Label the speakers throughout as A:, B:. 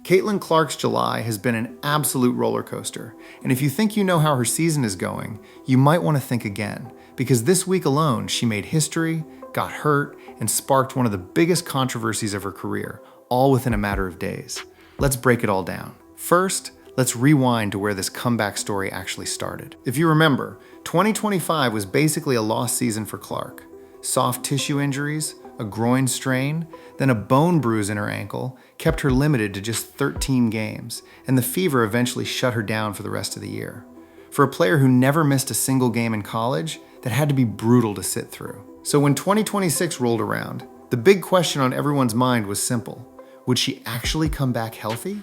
A: Caitlin Clark's July has been an absolute roller coaster, and if you think you know how her season is going, you might want to think again, because this week alone she made history, got hurt, and sparked one of the biggest controversies of her career, all within a matter of days. Let's break it all down. First, let's rewind to where this comeback story actually started. If you remember, 2025 was basically a lost season for Clark. Soft tissue injuries, a groin strain, then a bone bruise in her ankle kept her limited to just 13 games, and the fever eventually shut her down for the rest of the year. For a player who never missed a single game in college, that had to be brutal to sit through. So when 2026 rolled around, the big question on everyone's mind was simple. Would she actually come back healthy?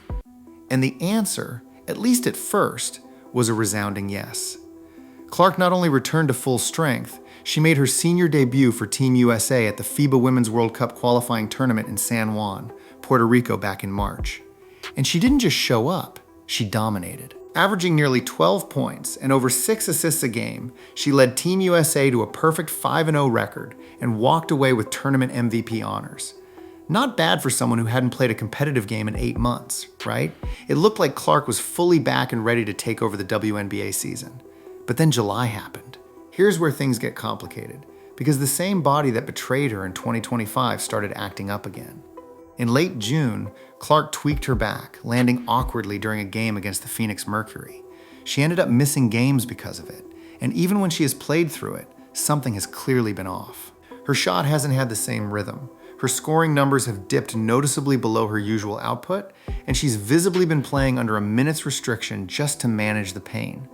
A: And the answer, at least at first, was a resounding yes. Clark not only returned to full strength, she made her senior debut for Team USA at the FIBA Women's World Cup qualifying tournament in San Juan, Puerto Rico back in March. And she didn't just show up, she dominated. Averaging nearly 12 points and over 6 assists a game, she led Team USA to a perfect 5-0 record and walked away with tournament MVP honors. Not bad for someone who hadn't played a competitive game in 8 months, right? It looked like Clark was fully back and ready to take over the WNBA season. But then July happened. Here's where things get complicated, because the same body that betrayed her in 2025 started acting up again. In late June, Clark tweaked her back, landing awkwardly during a game against the Phoenix Mercury. She ended up missing games because of it, and even when she has played through it, something has clearly been off. Her shot hasn't had the same rhythm. Her scoring numbers have dipped noticeably below her usual output, and she's visibly been playing under a minute's restriction just to manage the pain.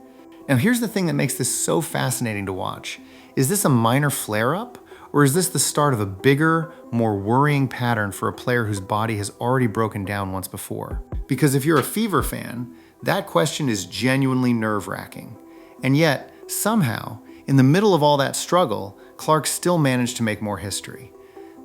A: Now here's the thing that makes this so fascinating to watch. Is this a minor flare-up, or is this the start of a bigger, more worrying pattern for a player whose body has already broken down once before? Because if you're a Fever fan, that question is genuinely nerve-wracking. And yet, somehow, in the middle of all that struggle, Clark still managed to make more history.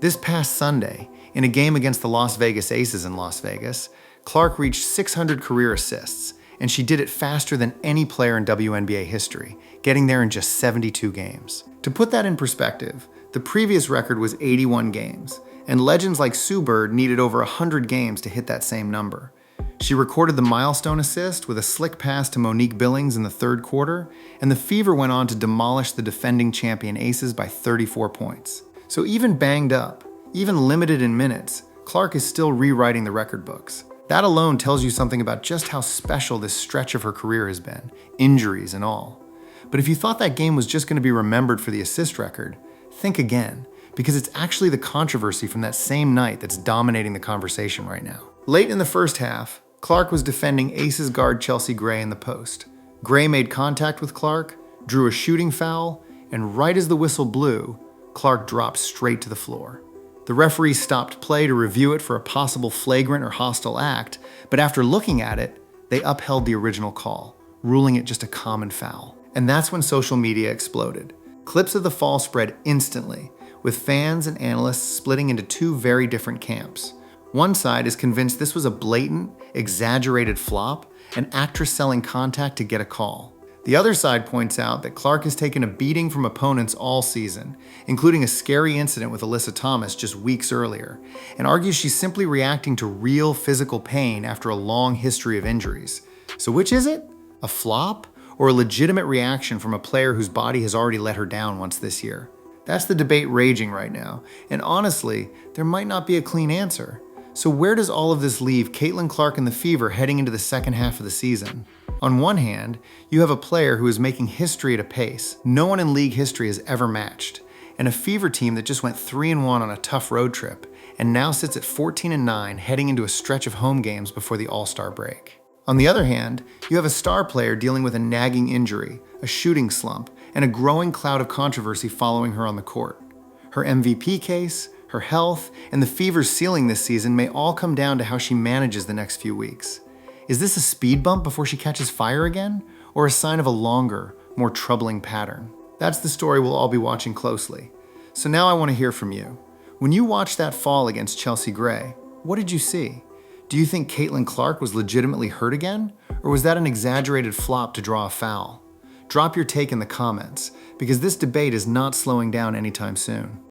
A: This past Sunday, in a game against the Las Vegas Aces in Las Vegas, Clark reached 600 career assists, and she did it faster than any player in WNBA history, getting there in just 72 games. To put that in perspective, the previous record was 81 games, and legends like Sue Bird needed over 100 games to hit that same number. She recorded the milestone assist with a slick pass to Monique Billings in the third quarter, and the Fever went on to demolish the defending champion Aces by 34 points. So even banged up, even limited in minutes, Clark is still rewriting the record books. That alone tells you something about just how special this stretch of her career has been, injuries and all. But if you thought that game was just going to be remembered for the assist record, think again, because it's actually the controversy from that same night that's dominating the conversation right now. Late in the first half, Clark was defending Aces guard Chelsea Gray in the post. Gray made contact with Clark, drew a shooting foul, and right as the whistle blew, Clark dropped straight to the floor. The referee stopped play to review it for a possible flagrant or hostile act, but after looking at it, they upheld the original call, ruling it just a common foul. And that's when social media exploded. Clips of the fall spread instantly, with fans and analysts splitting into two very different camps. One side is convinced this was a blatant, exaggerated flop, an actress selling contact to get a call. The other side points out that Clark has taken a beating from opponents all season, including a scary incident with Alyssa Thomas just weeks earlier, and argues she's simply reacting to real physical pain after a long history of injuries. So which is it? A flop? Or a legitimate reaction from a player whose body has already let her down once this year? That's the debate raging right now, and honestly, there might not be a clean answer. So where does all of this leave Caitlin Clark and the Fever heading into the second half of the season? On one hand, you have a player who is making history at a pace no one in league history has ever matched, and a Fever team that just went 3-1 on a tough road trip, and now sits at 14-9 heading into a stretch of home games before the All-Star break. On the other hand, you have a star player dealing with a nagging injury, a shooting slump, and a growing cloud of controversy following her on the court. Her MVP case, her health, and the Fever's ceiling this season may all come down to how she manages the next few weeks. Is this a speed bump before she catches fire again, or a sign of a longer, more troubling pattern? That's the story we'll all be watching closely. So now I want to hear from you. When you watched that fall against Chelsea Gray, what did you see? Do you think Caitlin Clark was legitimately hurt again, or was that an exaggerated flop to draw a foul? Drop your take in the comments, because this debate is not slowing down anytime soon.